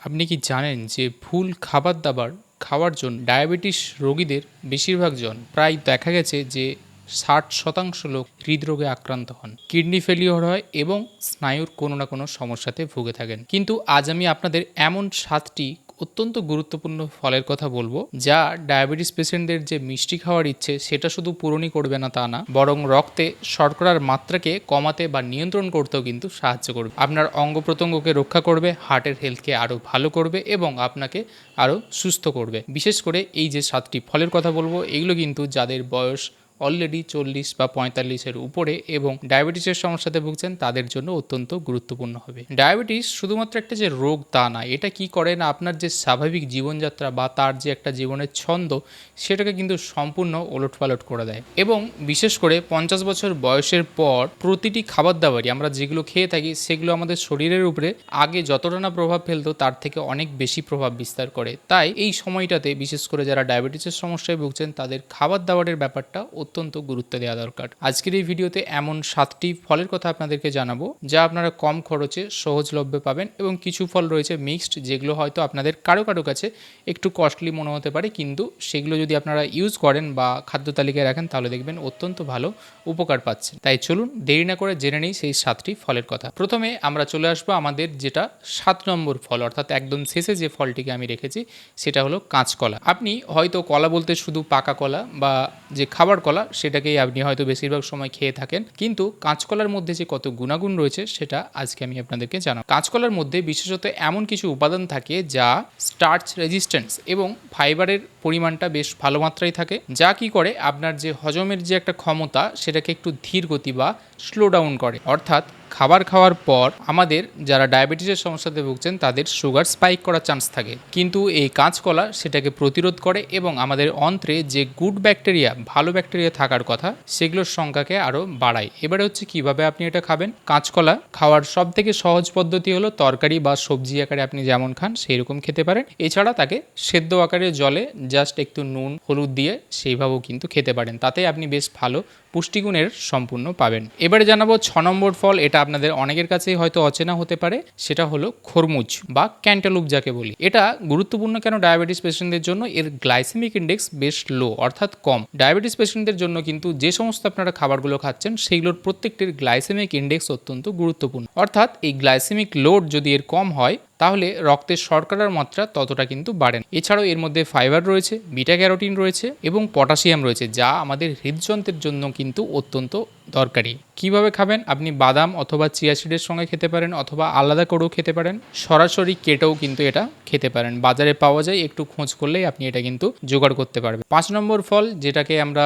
আপনি কি জানেন যে ভুল খাবার দাবার খাওয়ার জন্য ডায়াবেটিস রোগীদের বেশিরভাগ জন প্রায় দেখা গেছে যে 60% লোক হৃদরোগে আক্রান্ত হন, কিডনি ফেলিওর হয় এবং স্নায়ুর কোনো না কোনো সমস্যাতে ভুগে থাকেন। কিন্তু আজ আমি আপনাদের এমন 7টি অত্যন্ত গুরুত্বপূর্ণ ফলের কথা বলবো যা ডায়াবেটিস পেশেন্টদের যে মিষ্টি খাওয়ার ইচ্ছে সেটা শুধু পূরণই করবে না তা না, বরং রক্তে শর্করার মাত্রাকে কমাতে বা নিয়ন্ত্রণ করতেও কিন্তু সাহায্য করবে। আপনার অঙ্গ প্রত্যঙ্গকে রক্ষা করবে, হার্টের হেলথকে আরও ভালো করবে এবং আপনাকে আরও সুস্থ করবে। বিশেষ করে এই যে 7টি ফলের কথা বলবো, এগুলো কিন্তু যাদের বয়স অলরেডি 40 বা 45-এর উপরে এবং ডায়াবেটিসের সমস্যাতে ভুগছেন তাদের জন্য অত্যন্ত গুরুত্বপূর্ণ হবে। ডায়াবেটিস শুধুমাত্র একটা যে রোগ তা না, এটা কি করে না আপনার যে স্বাভাবিক জীবনযাত্রা বা তার যে একটা জীবনের ছন্দ সেটাকে কিন্তু সম্পূর্ণ ওলটপালট করে দেয়। এবং বিশেষ করে 50 বছর বয়সের পর প্রতিটি খাবার দাবারই আমরা যেগুলো খেয়ে থাকি সেগুলো আমাদের শরীরের উপরে আগে যতটা না প্রভাব ফেলতো তার থেকে অনেক বেশি প্রভাব বিস্তার করে। তাই এই সময়টাতে বিশেষ করে যারা ডায়াবেটিসের সমস্যায় ভুগছেন তাদের খাবার দাবারের ব্যাপারটা অত্যন্ত গুরুত্ব দেওয়া দরকার। আজকের এই ভিডিওতে এমন 7টি ফলের কথা আপনাদেরকে জানাবো যা আপনারা কম খরচে সহজলভ্যে পাবেন, এবং কিছু ফল রয়েছে মিক্সড যেগুলো হয়তো আপনাদের কারো কারো কাছে একটু কস্টলি মনে হতে পারে, কিন্তু সেগুলো যদি আপনারা ইউজ করেন বা খাদ্য তালিকায় রাখেন তাহলে দেখবেন অত্যন্ত ভালো উপকার পাচ্ছেন। তাই চলুন দেরি না করে জেনে নিই সেই 7টি ফলের কথা। প্রথমে আমরা চলে আসবো আমাদের যেটা 7 নম্বর ফল, অর্থাৎ একদম শেষে যে ফলটিকে আমি রেখেছি সেটা হলো কাঁচকলা। আপনি হয়তো কলা বলতে শুধু পাকা কলা বা যে খাবার কলা সেটাকেই আপনি হয়তো বেশিরভাগ সময় খেয়ে থাকেন, কিন্তু কাঁচকলার মধ্যে যে কত গুণাগুণ রয়েছে সেটা আজকে আমি আপনাদেরকে জানাবো। কাঁচকলার মধ্যে বিশেষত এমন কিছু উপাদান থাকে যা স্টার্চ রেজিস্ট্যান্স এবং ফাইবারের পরিমাণটা বেশ ভালো মাত্রায় থাকে, যা কি করে আপনার যে হজমের যে একটা ক্ষমতা সেটাকে একটু ধীর গতি বা স্লো ডাউন করে। অর্থাৎ খাবার খাওয়ার পর আমাদের যারা ডায়াবেটিসের সমস্যাতে ভুগছেন তাদের সুগার স্পাইক করার চান্স থাকে, কিন্তু এই কাঁচকলা সেটাকে প্রতিরোধ করে এবং আমাদের অন্ত্রে যে গুড ব্যাকটেরিয়া, ভালো ব্যাকটেরিয়া থাকার কথা সেগুলোর সংখ্যাকে আরও বাড়ায়। এবারে হচ্ছে কিভাবে আপনি এটা খাবেন। কাঁচকলা খাওয়ার সব থেকে সহজ পদ্ধতি হলো তরকারি বা সবজি আকারে আপনি যেমন খান সেই রকম খেতে পারেন। এছাড়া তাকে সেদ্ধ আকারে জলে জাস্ট একটু নুন হলুদ দিয়ে সেইভাবেও কিন্তু খেতে পারেন, তাতে আপনি বেশ ভালো পুষ্টিগুণের সম্পূর্ণ পাবেন। এবারে জানাবো 6 নম্বর ফল, এটা আপনাদের অনেকের কাছেই হয়তো অচেনা হতে পারে, সেটা হলো খরমুজ বা ক্যান্টালুপ যাকে বলি। এটা গুরুত্বপূর্ণ কেন ডায়াবেটিস পেশেন্টদের জন্য, এর গ্লাইসেমিক ইন্ডেক্স বেশ লো অর্থাৎ কম। ডায়াবেটিস পেশেন্টদের জন্য কিন্তু যে সমস্ত আপনারা খাবারগুলো খাচ্ছেন সেইগুলোর প্রত্যেকটির গ্লাইসেমিক ইন্ডেক্স অত্যন্ত গুরুত্বপূর্ণ। অর্থাৎ এই গ্লাইসেমিক লোড যদি এর কম হয় তাহলে রক্তের শর্করার মাত্রা ততটা কিন্তু বাড়ে না। এছাড়াও এর মধ্যে ফাইবার রয়েছে, বিটা ক্যারোটিন রয়েছে এবং পটাশিয়াম রয়েছে, যা আমাদের হৃদযন্ত্রের জন্য কিন্তু অত্যন্ত দরকারি। কিভাবে খাবেন, আপনি বাদাম অথবা চিয়া সিডের সঙ্গে খেতে পারেন অথবা আলাদা করেও খেতে পারেন, সরাসরি কেটেও কিন্তু এটা খেতে পারেন। বাজারে পাওয়া যায়, একটু খোঁজ করলেই আপনি এটা কিন্তু জোগাড় করতে পারবেন। 5 নম্বর ফল যেটাকে আমরা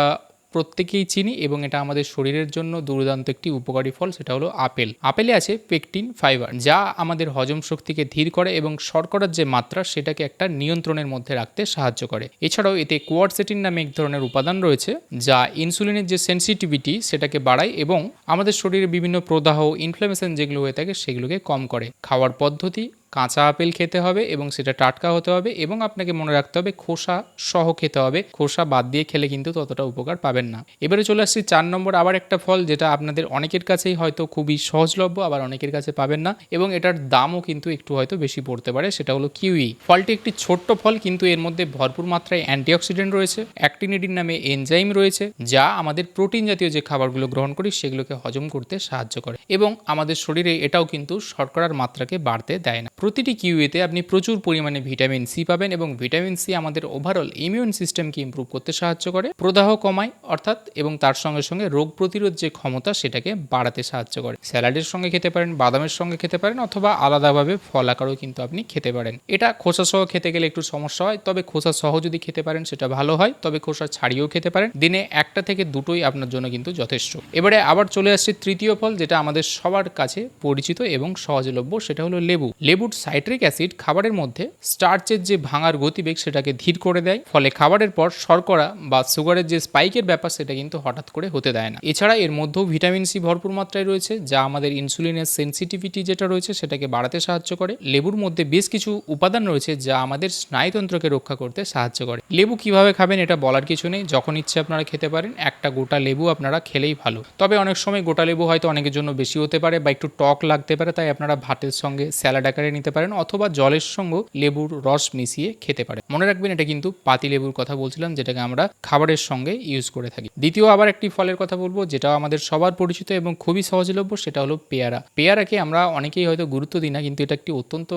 প্রত্যেকেই চিনি এবং এটা আমাদের শরীরের জন্য দুর্দান্ত একটি উপকারী ফল, সেটা হলো আপেল। আপেলে আছে পেকটিন ফাইবার, যা আমাদের হজম শক্তিকে ধীর করে এবং শর্করার যে মাত্রা সেটাকে একটা নিয়ন্ত্রণের মধ্যে রাখতে সাহায্য করে। এছাড়াও এতে কোয়ারসেটিন নামে এক ধরনের উপাদান রয়েছে যা ইনসুলিনের যে সেন্সিটিভিটি সেটাকে বাড়ায় এবং আমাদের শরীরে বিভিন্ন প্রদাহ, ইনফ্লামেশন যেগুলো হয়ে থাকে সেগুলোকে কম করে। খাওয়ার পদ্ধতি, কাঁচা আপেল খেতে হবে এবং সেটা টাটকা হতে হবে এবং আপনাকে মনে রাখতে হবে খোসা সহ খেতে হবে, খোসা বাদ দিয়ে খেলে কিন্তু ততটা উপকার পাবেন না। এবারে চলে আসছি 4 নম্বর, আবার একটা ফল যেটা আপনাদের অনেকের কাছেই হয়তো খুবই সহজলভ্য, আবার অনেকের কাছে পাবেন না এবং এটার দামও কিন্তু একটু হয়তো বেশি পড়তে পারে, সেটা হলো কিউই। ফলটি একটি ছোট্ট ফল, কিন্তু এর মধ্যে ভরপুর মাত্রায় অ্যান্টিঅক্সিডেন্ট রয়েছে, অ্যাক্টিনিডিন নামে এনজাইম রয়েছে যা আমাদের প্রোটিন জাতীয় যে খাবারগুলো গ্রহণ করি সেগুলোকে হজম করতে সাহায্য করে এবং আমাদের শরীরে এটাও কিন্তু শর্করার মাত্রাকে বাড়তে দেয় না। প্রতিটি কিউইতে আপনি প্রচুর পরিমাণে ভিটামিন সি পাবেন এবং ভিটামিন সি আমাদের ওভারঅল ইমিউন সিস্টেমকে ইমপ্রুভ করতে সাহায্য করে, প্রদাহ কমায় অর্থাৎ, এবং তার সঙ্গে সঙ্গে রোগ প্রতিরোধ যে ক্ষমতা সেটাকে বাড়াতে সাহায্য করে। স্যালাডের সঙ্গে খেতে পারেন, বাদামের সঙ্গে খেতে পারেন অথবা আলাদাভাবে ফল আকারেও কিন্তু আপনি খেতে পারেন। এটা খোসা সহ খেতে গেলে একটু সমস্যা হয়, তবে খোসা সহ যদি খেতে পারেন সেটা ভালো হয়, তবে খোসা ছাড়িয়েও খেতে পারেন। দিনে 1টা থেকে 2টোই আপনার জন্য কিন্তু যথেষ্ট। এবারে আবার চলে আসছে তৃতীয় ফল, যেটা আমাদের সবার কাছে পরিচিত এবং সহজলভ্য, সেটা হলো লেবু। লেবুর সাইট্রিক অ্যাসিড খাবারের মধ্যে স্টার্চের যে ভাঙার গতিবেগ সেটাকে ধীর করে দেয়, ফলে খাবারের পর শর্করা বা সুগারের যে স্পাইকের ব্যাপার সেটা কিন্তু হঠাৎ করে হতে দেয় না। এছাড়া এর মধ্যেও ভিটামিন সি ভরপুর মাত্রায় রয়েছে, যা আমাদের ইনসুলিনের সেন্সিটিভিটি যেটা রয়েছে সেটাকে বাড়াতে সাহায্য করে। লেবুর মধ্যে বেশ কিছু উপাদান রয়েছে যা আমাদের স্নায়ুতন্ত্রকে রক্ষা করতে সাহায্য করে। লেবু কিভাবে খাবেন এটা বলার কিছু নেই, যখন ইচ্ছে আপনারা খেতে পারেন। একটা গোটা লেবু আপনারা খেলেই ভালো, তবে অনেক সময় গোটা লেবু হয়তো অনেকের জন্য বেশি হতে পারে বা একটু টক লাগতে পারে, তাই আপনারা ভাতের সঙ্গে স্যালাড আকারে নিতে পারেন, অথবা জলের সঙ্গে লেবুর রস মিশিয়ে খেতে পারেন। মনে রাখবেন এটা কিন্তু পাতি লেবুর কথা বলছিলাম, যেটাকে আমরা খাবারের সঙ্গে ইউজ করে থাকি। দ্বিতীয় আবার একটি ফলের কথা বলবো, যেটা আমাদের সবার পরিচিত এবং খুবই সহজলভ্য, সেটা হলো পেয়ারা। পেয়ারাকে আমরা অনেকেই হয়তো গুরুত্ব দিই না, কিন্তু এটা একটি অত্যন্ত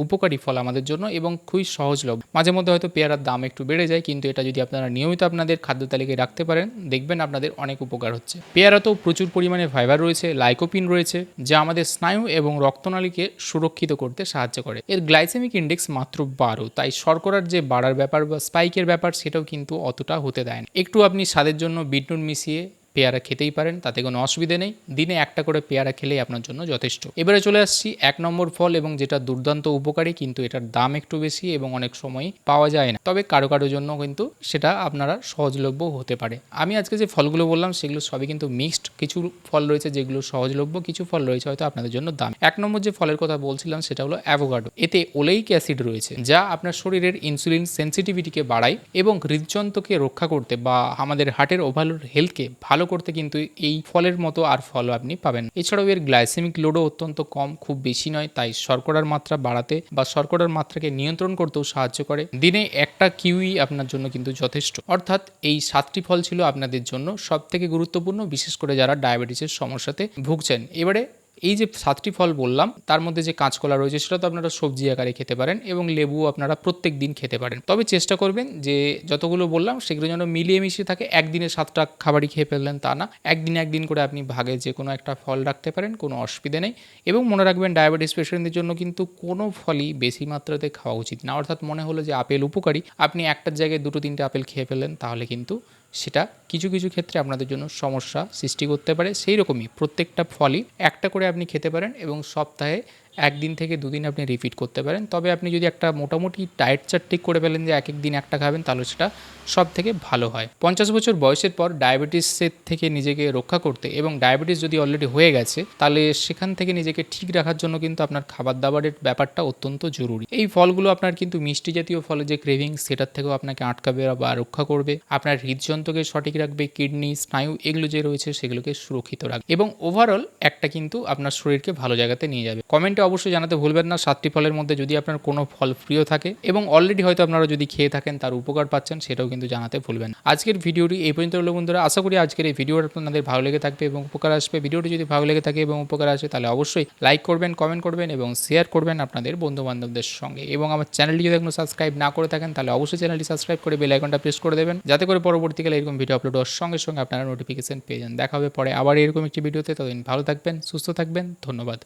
উপকারী ফল আমাদের জন্য এবং খুবই সহজলভ্য। মাঝে মধ্যে হয়তো পেয়ারার দাম একটু বেড়ে যায়, কিন্তু এটা যদি আপনারা নিয়মিত আপনাদের খাদ্য তালিকায় রাখতে পারেন, দেখবেন আপনাদের অনেক উপকার হচ্ছে। পেয়ারাতেও প্রচুর পরিমাণে ফাইবার রয়েছে, লাইকোপিন রয়েছে, যা আমাদের স্নায়ু এবং রক্তনালীকে সুরক্ষিত করতে সাহায্য করে। এর গ্লাইসেমিক ইন্ডেক্স মাত্র 12, তাই শর্করার যে বাড়ার ব্যাপার বা স্পাইকের ব্যাপার সেটাও কিন্তু অতটা হতে দেয় না। একটু আপনি স্বাদের জন্য বিট নুন মিশিয়ে পেয়ারা খেতেই পারেন, তাতে কোনো অসুবিধে নেই। দিনে একটা করে পেয়ারা খেলেই আপনার জন্য যথেষ্ট। এবারে চলে আসছি 1 নম্বর ফল, এবং যেটা দুর্দান্ত উপকারী, কিন্তু এটার দাম একটু বেশি এবং অনেক সময়ই পাওয়া যায় না, তবে কারো কারোর জন্য কিন্তু সেটা আপনারা সহজলভ্য হতে পারে। আমি আজকে যে ফলগুলো বললাম সেগুলো সবই কিন্তু মিক্সড, কিছু ফল রয়েছে যেগুলো সহজলভ্য, কিছু ফল রয়েছে হয়তো আপনাদের জন্য দাম। 1 নম্বর যে ফলের কথা বলছিলাম সেটা হলো অ্যাভোকাডো। এতে ওলেইক অ্যাসিড রয়েছে, যা আপনার শরীরের ইনসুলিন সেন্সিটিভিটিকে বাড়ায় এবং হৃদযন্ত্রকে রক্ষা করতে বা আমাদের হার্টের ওভারঅল হেলথকে ভালো করতে কিন্তু এই ফলের মতো আর ফল আপনি পাবেন। এছাড়াও এর গ্লাইসেমিক লোডও অত্যন্ত কম, খুব বেশি নয়, তাই শর্করার মাত্রা বাড়াতে বা শর্করার মাত্রাকে নিয়ন্ত্রণ করতেও সাহায্য করে। দিনে একটা কিউই আপনার জন্য কিন্তু যথেষ্ট। অর্থাৎ এই 7টি ফল ছিল আপনাদের জন্য সব থেকে গুরুত্বপূর্ণ, বিশেষ করে যারা ডায়াবেটিসের সমস্যাতে ভুগছেন। এবারে এই যে 7টি ফল বললাম, তার মধ্যে যে কাঁচকলা রয়েছে সেটা তো আপনারা সবজি আকারে খেতে পারেন, এবং লেবু আপনারা প্রত্যেক দিন খেতে পারেন। তবে চেষ্টা করবেন যে যতগুলো বললাম সেগুলো যেন মিলিয়ে মিশিয়ে থাকে। একদিনে 7টা খাবারই খেয়ে ফেললেন তা না, একদিন করে আপনি ভাগে যে কোনো একটা ফল রাখতে পারেন, কোনো অসুবিধা নেই। এবং মনে রাখবেন ডায়াবেটিস পেশেন্টদের জন্য কিন্তু কোনো ফলই বেশি মাত্রাতে খাওয়া উচিত না। অর্থাৎ মনে হলো যে আপেল উপকারী, আপনি একটার জায়গায় 2-3টে আপেল খেয়ে ফেললেন, তাহলে কিন্তু সেটা কিছু কিছু ক্ষেত্রে আপনাদের জন্য সমস্যা সৃষ্টি করতে পারে। সেই রকমই প্রত্যেকটা ফলই একটা করে আপনি খেতে পারেন, এবং সপ্তাহে 1 দিন থেকে 2 দিন আপনি রিপিট করতে পারেন। তবে আপনি যদি একটা মোটামুটি ডায়েট চার্ট ঠিক করে ফেলেন যে এক দিন একটা খাবেন, তাহলে সেটা সব থেকে ভালো হয়। 50 বছর বয়সের পর ডায়াবেটিসের থেকে নিজেকে রক্ষা করতে, এবং ডায়াবেটিস যদি অলরেডি হয়ে গেছে তাহলে সেখান থেকে নিজেকে ঠিক রাখার জন্য কিন্তু আপনার খাবার দাবারের ব্যাপারটা অত্যন্ত জরুরি। এই ফলগুলো আপনার কিন্তু মিষ্টি জাতীয় ফলে যে ক্রেভিং, সেটার থেকেও আপনাকে আটকাবে বা রক্ষা করবে, আপনার হৃদযন্ত্রকে সঠিক রাখবে, কিডনি, স্নায়ু এগুলো যে রয়েছে সেগুলোকে সুরক্ষিত রাখবে, এবং ওভারঅল একটা কিন্তু আপনার শরীরকে ভালো জায়গাতে নিয়ে যাবে। কমেন্টে অবশ্যই জানাতে ভুলবেন না 7টি ফলের মধ্যে যদি আপনার কোনো ফল প্রিয় থাকে, এবং অলরেডি হয়তো আপনারা যদি খেয়ে থাকেন তার উপকার পাচ্ছেন, সেটাও কিন্তু জানাতে ভুলবেন। আজকের ভিডিওটি এই পর্যন্ত হলো বন্ধুরা। আশা করি আজকের এই ভিডিওটা আপনাদের ভালো লেগে থাকবে এবং উপকার আসবে। ভিডিওটি যদি ভালো লেগে থাকে এবং উপকার আসে, তাহলে অবশ্যই লাইক করবেন, কমেন্ট করবেন এবং শেয়ার করবেন আপনাদের বন্ধু বান্ধবদের সঙ্গে। এবং আমার চ্যানেলটি যদি এখনো সাবস্ক্রাইব না করে থাকেন, তাহলে অবশ্যই চ্যানেলটি সাবস্ক্রাইব করে বেল আইকনটা প্রেস করে দেবেন, যাতে করে পরবর্তীকালে এরকম ভিডিও আপলোড হওয়ার সঙ্গে সঙ্গে আপনারা নোটিফিকেশন পেয়ে যান। দেখা হবে পরে আবার এরকম একটি ভিডিওতে। ততদিন ভালো থাকবেন, সুস্থ থাকবেন, ধন্যবাদ।